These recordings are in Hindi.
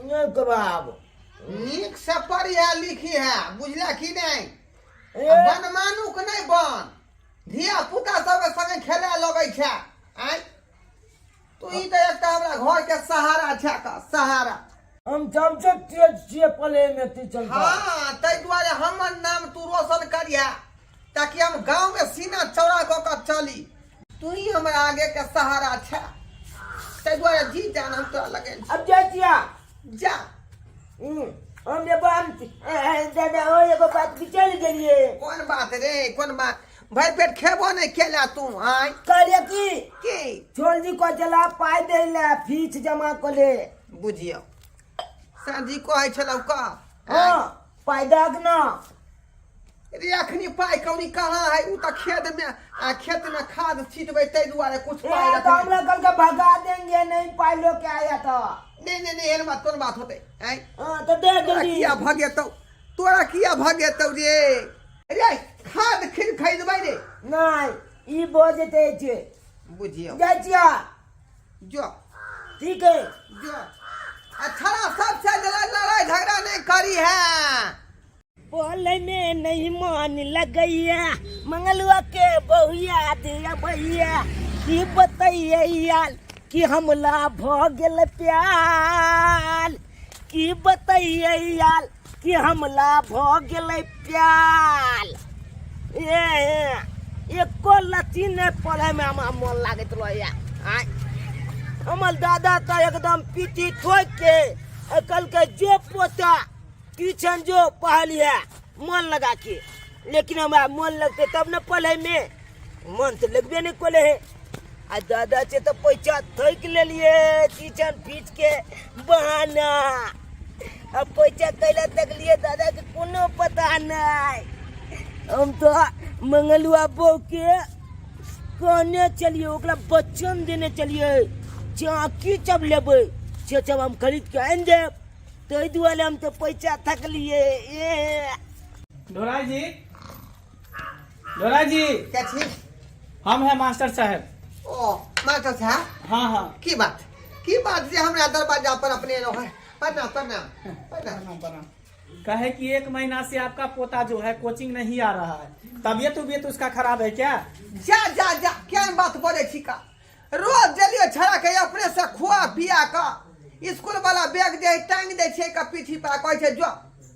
बाबू नीक से पढ़िया लिखी है बुझला कि नहीं बनमानुक नहीं बन धिया पुता सब संगे खेले लगे छे आय तू ई तो एकटा हमरा घर के सहारा छे का सहारा हम सबसे तेज छिए पले में ती चलता हां तै द्वारे हमर नाम तू रोशन करिया ताकि हम गांव में सीना चौड़ा क के चली तू ही हमरा आगे के सहारा छे तै द्वारे जी जान हम तोरा लगे अब जातिया जा हम ये बात दादा ओ एगो बात बिचल गेलिए कौन बात रे कौन बात भाई पेट खेबो नहीं केला तू आय कहलिए की छोलजी को चला पाई देला फीस जमा कोले बुझियो साजी कहै छलौ का हां पाई दाग ना रे अखनी पाई कौनी कहां है उ त खेत में खाद छीटबै तै दुआरे कुछ पाई तो हमरा कल के भगा देंगे नहीं पाई लो के आया तो नहीं एहन बात कौन बात होते आय हां तो दे जल्दी किया भगेतौ तोरा किया भगेतौ रे रे खाद खरीदबै रे नहीं ई बोझते छे बुझियो जातिया जो ठीक है जो अच्छा सबसे लड़ाई झगड़ा नहीं करी है बोले में नहीं मान लगैया मंगलवा के बहुया दिया भैया की बताइए यार कि हमला भ गेल प्यार की बताइए यार कि हमला भ गेल प्यार एको लती ने पढ़े में हमरा मन लागत रहया आय हमर दादा तो एकदम पीठी ठोक के कल के जो पोता ट्यूशन जो पढ़लिया मन लगा के लेकिन हमारा मन लगते तब न पढ़े में मन तो लगबे नहीं कोले है आ दादा से तो पैसा थक ले लिए ट्यूशन फीस के बहाना अब पैसा कैला तक लिए दादा के कोनो पता नहीं हम तो मंगलुआ बो के कहने चलिए ओकरा बच्चन देने चलिए चाकी जब लेबै से जब हम खरीद के आन देब तो दुआरे हम तो पैसा थक लिए डोरा जी क्या छी हम हैं मास्टर साहब ओ मास्टर साहब हाँ की बात जे हमरा दरवाजा पर अपने रहो है प्रणाम कहे कि 1 महीना से आपका पोता जो है कोचिंग नहीं आ रहा है तबीयत उसका खराब है क्या जा क्या बात बोले छी का रोज जलियो छड़ा के अपने से खुआ पिया का स्कूल वाला बैग दे टांग दे छे का पीठी पर कहै छे जो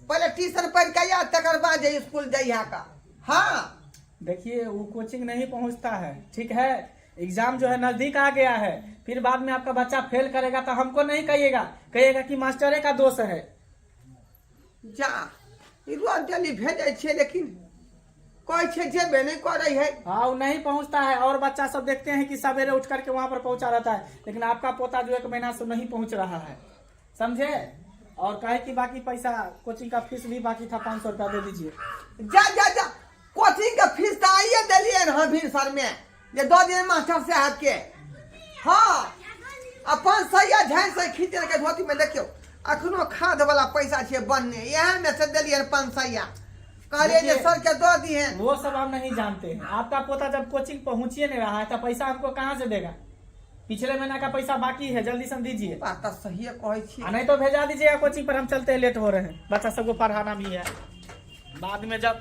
पहले ट्यूशन पढ़ के या तकर बाद जे स्कूल जइहा का हां देखिए वो कोचिंग नहीं पहुंचता है ठीक है एग्जाम जो है नजदीक आ गया है फिर बाद में आपका बच्चा फेल करेगा तो हमको नहीं कहिएगा कि मास्टरे का दोष है जा रोज जल्दी भेजे छे लेकिन कोई छे जेबे नहीं करे है हाँ वो नहीं पहुंचता है और बच्चा सब देखते हैं कि सवेरे उठ करके वहां पर पहुंचा रहता है लेकिन आपका पोता जो 1 महीना से नहीं पहुंच रहा है समझे और कहे कि बाकी पैसा कोचिंग का फीस भी बाकी था 500 रुपया दे दीजिए जा कोचिंग का फीस तो आइए दिलिए ना भीड़ सर में ये 2 दिन मास्टर साहब के हाँ अपन सैया झाइन से खींच के धोती में देखियो अखनो खाद वाला पैसा छे बनने यहां में से दिलिए 500 कहलिए सर के दो दी है वो सब हम नहीं जानते हैं आपका पोता जब कोचिंग पहुंचिए नहीं रहा है तो पैसा हमको कहाँ से देगा पिछले महीना का पैसा बाकी है जल्दी से दीजिए बात सही कहै छी नहीं तो भेजा दीजिएगा कोचिंग पर हम चलते हैं लेट हो रहे हैं बच्चा सबको पढ़ाना भी है बाद में जब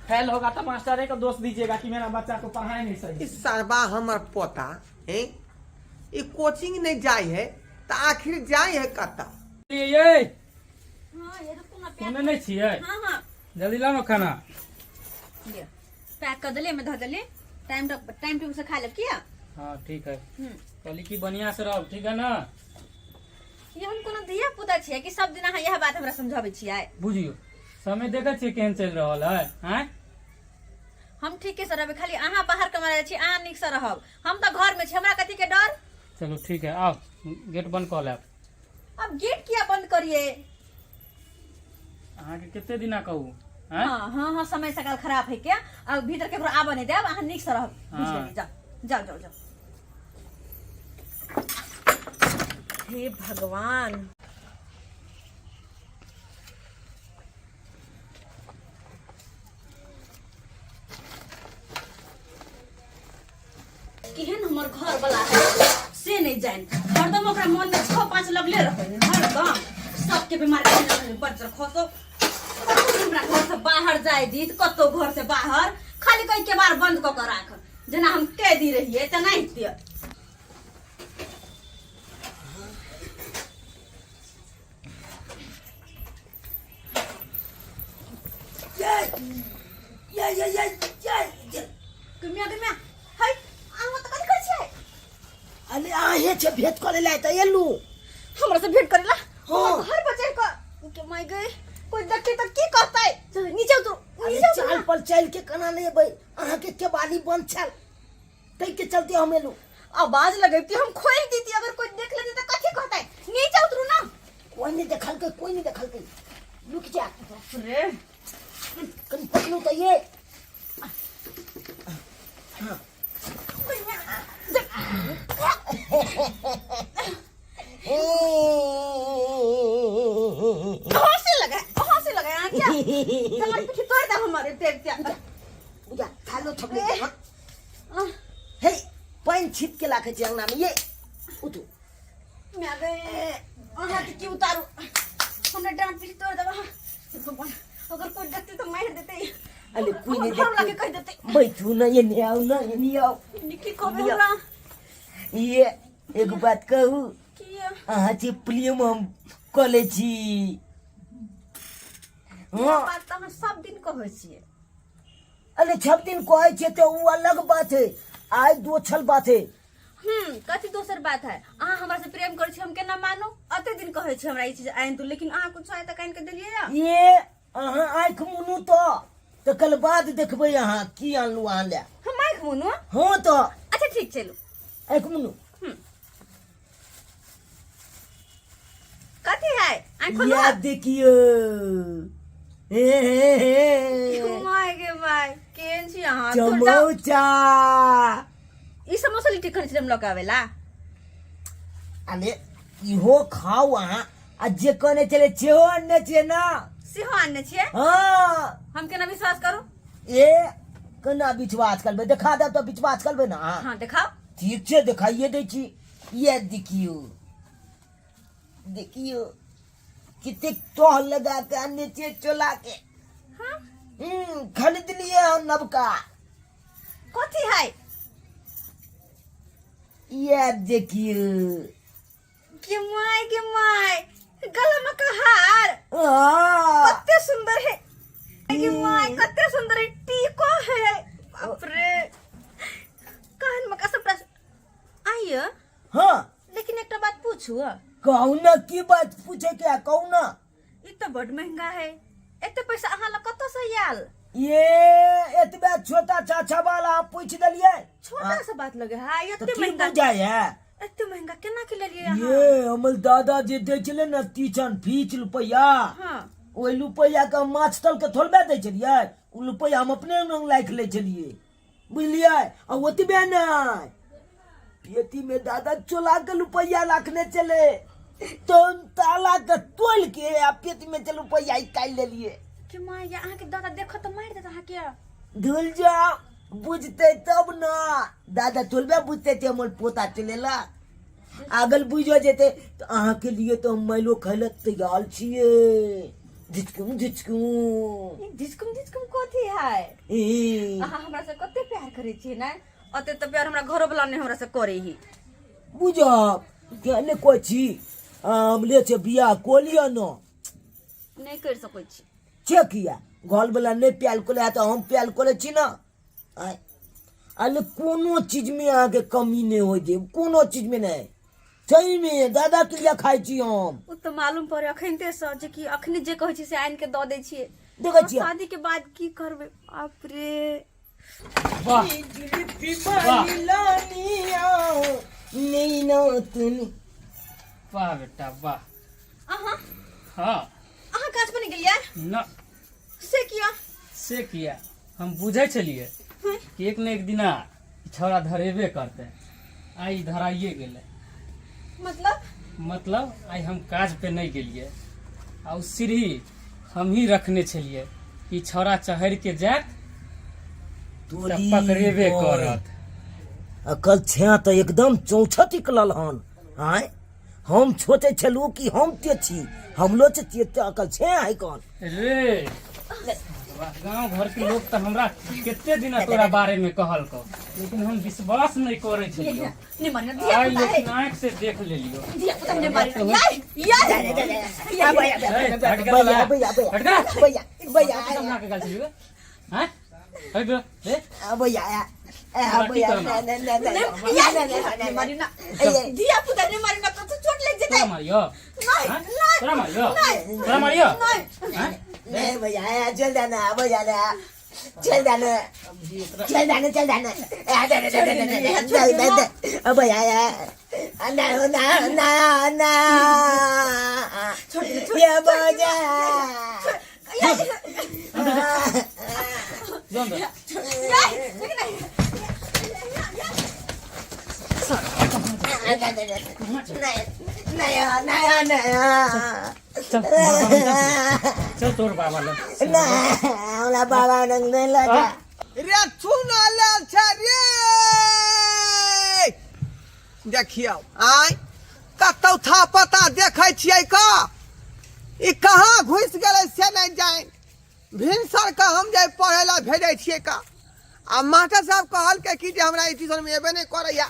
फेल होगा तो मास्टर को दोष दीजिएगा कि मेरा बच्चा को पढ़ाए नहीं सही सरबा हमर पोता है ये कोचिंग नहीं जाए है तो आखिर जाए है कता नहीं छिए जल्दी लाओ खाना पैक कर दले में धर दले टाइम टेबल से खा ले किया हाँ ठीक है कहली की बढ़िया से रहो ठीक है ना ये हम कोनो धिया पुता छियै कि सब दिन अहाँ यह बात हमरा समझाबै छियै बुझियो समय देखै छियै केहन चल रहल है हैं हम ठीके से रहबै खाली अहाँ बाहर कमा रहै छी अहाँ नीक से रहब हम तो घर में छी हमरा कथि के डर चलो ठीक है आओ गेट बंद कर लेब अब गेट किया बंद करिए अहाँ के कितने दिन कहू हाँ समय सकाल खराब है क्या अब भीतर के आबा नहीं देब अहाँ नीक से रहब जाओ हे भगवान केहन हमर घर वाला है से नहीं जान हरदम ओकरा मन में 6-5 लगले रहे हरदम सब के बीमार बच्चा खसो हमरा घर से बाहर जाए दी कतो घर से बाहर खाली कहीं के बार बंद क के राख जना हम कैदी रहिए त नहीं दिय कमिया हाय आवा त कथि कर छै अरे आहे छे भेट करे ला त एलू हमरा से भेंट करेला हाँ। हर बच्चे का के माय गए कोई देखे तो की कहता है चल नीचे उतरो अरे नीचे चाल उतरो पर चल के कना ले भाई अहाँ के केवाली बंद छल तै के चलते हम एलू आवाज लगैती हम खोल देती अगर कोई देख लेते तो कथी कहता है नीचे उतरो ना कोई नहीं देखल के रुक जा रे कन पकड़ू तो ये हंसी लगा यहाँ क्या कमर पीछे तोड़ दे हमारे पेट क्या बुझा थालो थपले हे पानी छिट के लाके जंगना में ये उठो मैं आ गए वहाँ की उतारू हमने डांट पीछे तोड़ दे भगवान अगर कोई देखते तो मार देते अरे कोई नहीं हम लाके कह देते बैठू ना ये नहीं आओ ना ये नहीं आओ निकी को बोला ये एक बात कहू किया अहाँ से प्रेम हम कॉलेजी हाँ बात तो हम सब दिन कहै छियै अरे 6 दिन कहै छे तो वो अलग बात है आज दो छल बात है कथी दोसर बात है अहाँ हमरा से प्रेम करै छी हम केना मानू अते दिन कहै छी हमरा ई चीज आइन तो लेकिन अहाँ कुछ आय तक आइन के देलियै या ये अहाँ आँख मुनू तो कल बाद देखबै अहाँ की आनलू अहाँ ले हम आँख मुनू हाँ तो अच्छा ठीक चलू आँख मुनू कथी है आँख खोलो याद देखियो माय गे माय केन छी अहाँ चमोचा ई समोसा लिट्टी खरीद हम लगावेला अरे इहो खाओ अहाँ आ जे कने चले छेहो अन्ने छे ना सेहो आनने छियै हाँ हम केना विश्वास करू ए कना विश्वास करबे देखा दे तो विश्वास करबे ना हाँ दिखाओ ठीक छे दिखाइए दे छी ये देखियो कितने टोह लगा के नीचे चला के हाँ खरीद लिए हम नबका कथी है ये देखियो के माय गला में का हार कत्ते सुंदर है के माय कत्ते सुंदर है टीको है बाप रे कान में का सब आइयो हाँ लेकिन एक बात पूछू कहू ना की बात पूछे क्या कहू ना ई तो बड़ महंगा है एते पैसा अहाँ ला कत्तो से आयल ये एतबे छोटा चाचा वाला आप पूछ दलिए छोटा सा बात लगे है तो एते की महंगा बुझाय है एते महंगा केना के ले लिए अहाँ ये हमर दादा जे दे छले ना 30 रुपया हां ओइ रुपया के माछ तल के थोड़बे दे छलिए उ रुपया हम अपने रंग लाइक ले छलिए बुझलिए आ ओतबे नहीं पेटी में दादा चोला के रुपया रखने चले तो ताला के तोल के आ पेटी में चल रुपया निकाल ले लिए के माय या अहाँ के दादा देखो तो मार देता अहाँ के धुल जा बुझते तब ना दादा तोलबे बुझते थे हमर पोता चलेला आगल बुझो जेते तो अहाँ के लिए तो हम मैलो खैले तैयार छिए झिचकुम झिचकुम कथी है अहाँ हमरा से कते प्यार करै छी ना अते तो प्यार हमरा घरो वाला ने हमरा से करे ही बुझो केने कोइ छी हमले से बियाह कोलिया न नहीं कर सकै छी छे किया घर वाला नहीं प्यार कोले तो हम प्यार करे छी ना अरे कोनो चीज में आगे कमी नहीं हो जे कोनो चीज में नहीं सही में दादा के लिए खाई छी हम उ तो मालूम पड़े अखनते से जे कि अखनी जे कहै छी से आइन के द दै छिए देखै छियै शादी के बाद की करबे बाप रे वाह नहीं ना तुम वाह बेटा वाह अहाँ हाँ अहाँ काज बनि गेलियै न से किया हम बुझे छलिए कि एक न एक दिना छौड़ा धरेबे करते आई धराइए गेले मतलब आई हम काज पे नहीं गेलिए आ सीढ़ी हम ही रखने छलिए कि छौड़ा चढ़ के जात तो पकड़ेबे करत अकल छे तो एकदम चौछत निकलल हन आय हम छोटे छलू कि हम ते छी हमलो से ते अकल छे है कौन रे गांव घर के लोग तो हमरा कितने दिन तोरा बारे में कहल को लेकिन हम विश्वास नहीं करे छलियो नहीं मारना दिया आई पुता है लेकिन आंख से देख ले लियो दिया पुता ने मारना या हट भैया गया भैया हट गया भैया भैया बना के गल चलियो हैं हट गया रे भैया भैया नहीं मारना दिया पुता ने मारना तो चोट लग तोरा जाता मारियो नहीं हैं? नहीं तोरा मारियो नहीं तोरा मारियो नहीं हैं? नहीं भैया चल जाना भैया चल जाना चल जाना चल जाना भैया ना ना ना ना ये भैया जोन दे चल तोर बाबा ले बाबा नहीं लगा रे चुना लाल छे रे देखियो आय कतौ था पता देखै छियै का ई कहाँ घुस गेलै से नहीं जाए भिनसर का हम जाय पढ़े ला भेजै छियै का आ मास्टर साहब कहल के कि जे हमरा ई ट्यूशन में एबे नहीं करैया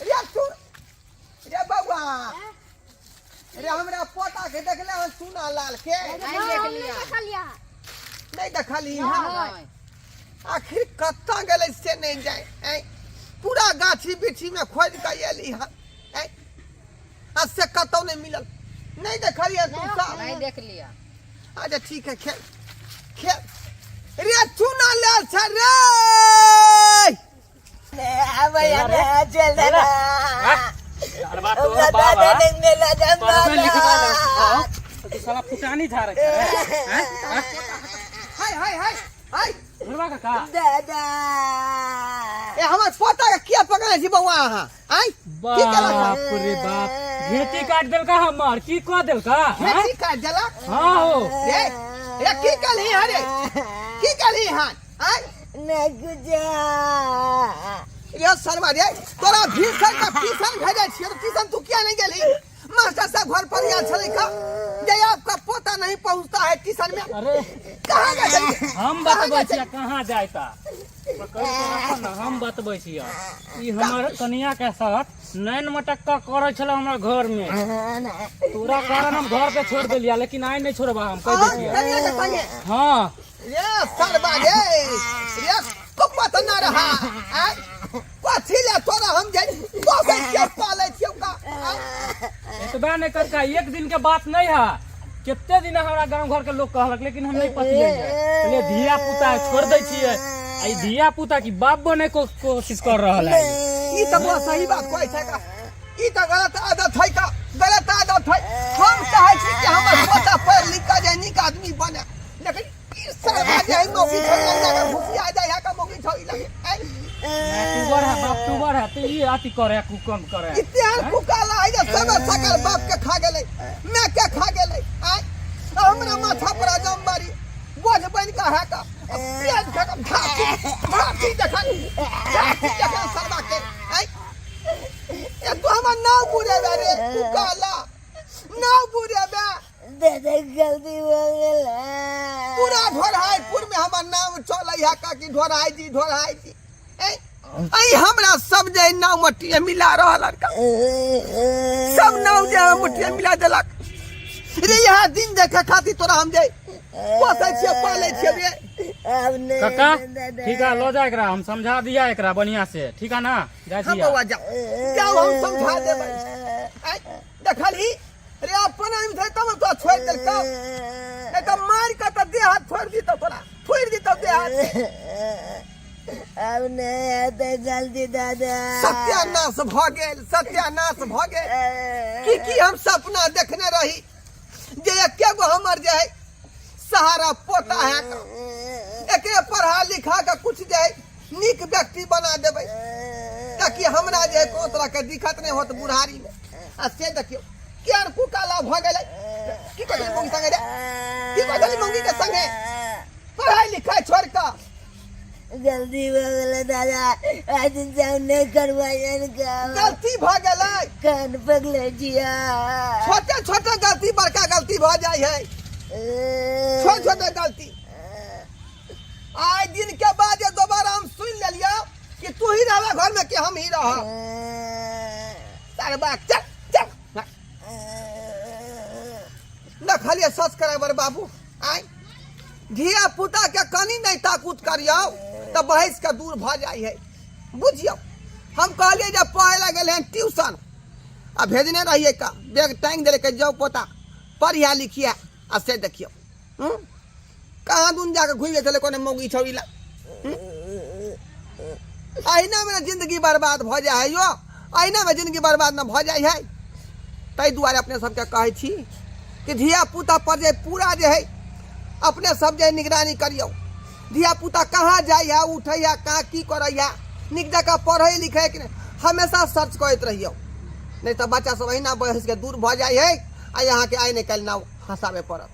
रे सुन रे बउआ रे हमरा पोता के देखले हम चुना लाल के नहीं देखली आखिर कत्ता गेलै से नहीं जाए ऐं? पूरा गाछी बिछी में खोज के एली हन ऐं? आ से कतौ नहीं मिलल नहीं देखलिए तू सब नहीं देख लिया अच्छा ठीक है खेल खेल रे चुना लाल छे रे भैया चल जाना अरे बात तो बाबा पर लिखवा ले तो साला फुटानी था रखे हैं हाय हाय हाय हाय बुढ़वा का दादा ए हमर पोता के किया पकड़े छी बउआ अहाँ आई बाप रे बाप घेती काट देलका हमर की कह देलका खेती काट देला हां हो रे रे की कली हरे की कली हन आई नहीं गुजा ये शर्मा रे तोरा भीतर का ट्यूशन भेजे छियै तो ट्यूशन तू क्या नहीं गेली मास्टर साहब घर पर या छले का जे आपका पोता नहीं पहुंचता है ट्यूशन में अरे कहां गए हम बतबै छियै कहां जायता हम बतबै छियै ई हमर कनिया के साथ नैन मटक्का करे छले हमर घर में तोरा कारण हम घर पे छोड़ देलिया लेकिन आइ नहीं छोड़बा हम कह देतिया कनिया के संगे हां ये शर्मा रे रे को पता ना रहा आई कथी ले तोरा हम जे पोसे के पाले छियौ का एतबा नहीं करका एक दिन के बात नहीं है कितने दिन हमरा गांव घर के लोग कहलक लेकिन हम नहीं पतिए पहले धिया पुता छोड़ दै छियै आई धिया पुता की बाप बने को कोशिश कर रहल है ई तो बहुत सही बात कहै छै का ई तो गलत आदत है का गलत आदत है हम चाहे छी कि हमर पोता पढ़ लिख के जे नीक आदमी बने लेकिन ई शर्मा जे मौकी छोड़ लगा घुसिया जाय है का मौकी छोड़ लगे अक्टूबर है अक्टूबर है तो ये आती करे कुकम करे इतिहास कुकाला है जे सब सकल बाप के खा गेलै मैं के खा गेलै आई हमरा माथा पर जम मारी बोझ बन का है का पेट खत्म भाती देखन शर्मा के आई ए तो हमर नाव बुरे रे कुकाला नाव बुरे बे दादा गलती हो गेला पूरा ढोरहाईपुर में हमर नाम चलै है का कि ढोरहाई जी आई हमरा सब जे नाव मटिया मिला रहल का सब नाव जे मटिया मिला देलक रे यहाँ दिन देखे खातिर तोरा हम जे पोसै छियै पालै छियै रे अब नहीं काका ठीक है लो जा एकरा हम समझा दिया एकरा बढ़िया से ठीक है ना जा हम दिया बउआ जाओ हम समझा देबै आई देखली रे अपन हम थे तब तो छोड़ देल का नहीं तो मार के तो देह हाथ छोड़ दी तो तोरा छोड़ दी तो देह हाथ अब नहीं आते जल्दी दादा सत्यानाश भ गेल की हम सपना देखने रही जे एकेगो हमर जे है सहारा पोता है एके पढ़ा लिखा के कुछ जे है नीक व्यक्ति बना देबै ताकि हमरा जे है कोनो तरह के दिक्कत नहीं होत बुढ़ारी में आ से देखियो केहन कुकाला भ गेलै की कहली मंगी संगे रे की कहली मंगी के संगे पढ़ाई लिखाई छोड़ के गलती हो गई दादा, आज जान नहीं करवायन का गलती भ गेलै, कान पगले जिया। छोटे छोटे गलती बड़का गलती भ जाय है, छोटे छोटे गलती। आज दिन के बाद ये दोबारा हम सुन लेलियो कि तू ही रहा घर में कि हम ही रह। सारे बात चल चल न खाली सच करे बर बाबू। आय धिया पुता के कनी नहीं ताकुत करियो तो बहस के दूर भ जाय है। बुझियो हम कहलिए जब पढ़े लगे हैं ट्यूशन आ भेजने रहिए का बैग टांग दे के जाओ पोता पढ़िया लिखिया आ से देखियो कहाँ दून जाके घुस गए कोने मौगी छौरीला। अहिना में जिंदगी बर्बाद भ जाए है यो, अहिना में जिंदगी बर्बाद न भ जाए है। तै दुआरे अपने सबके कहे छी कि धिया पुता पर जे पूरा जे है अपने सब जे निगरानी करियो। धिया पुता कहाँ जाय है उठे है कहाँ की करे है निक जगह पढ़े लिखे कि हमेशा सर्च करते रहियो, नहीं तो बच्चा सब अहिना बहस के दूर भ जाए है आ यहाँ के आय निकल ना हंसावे पड़त।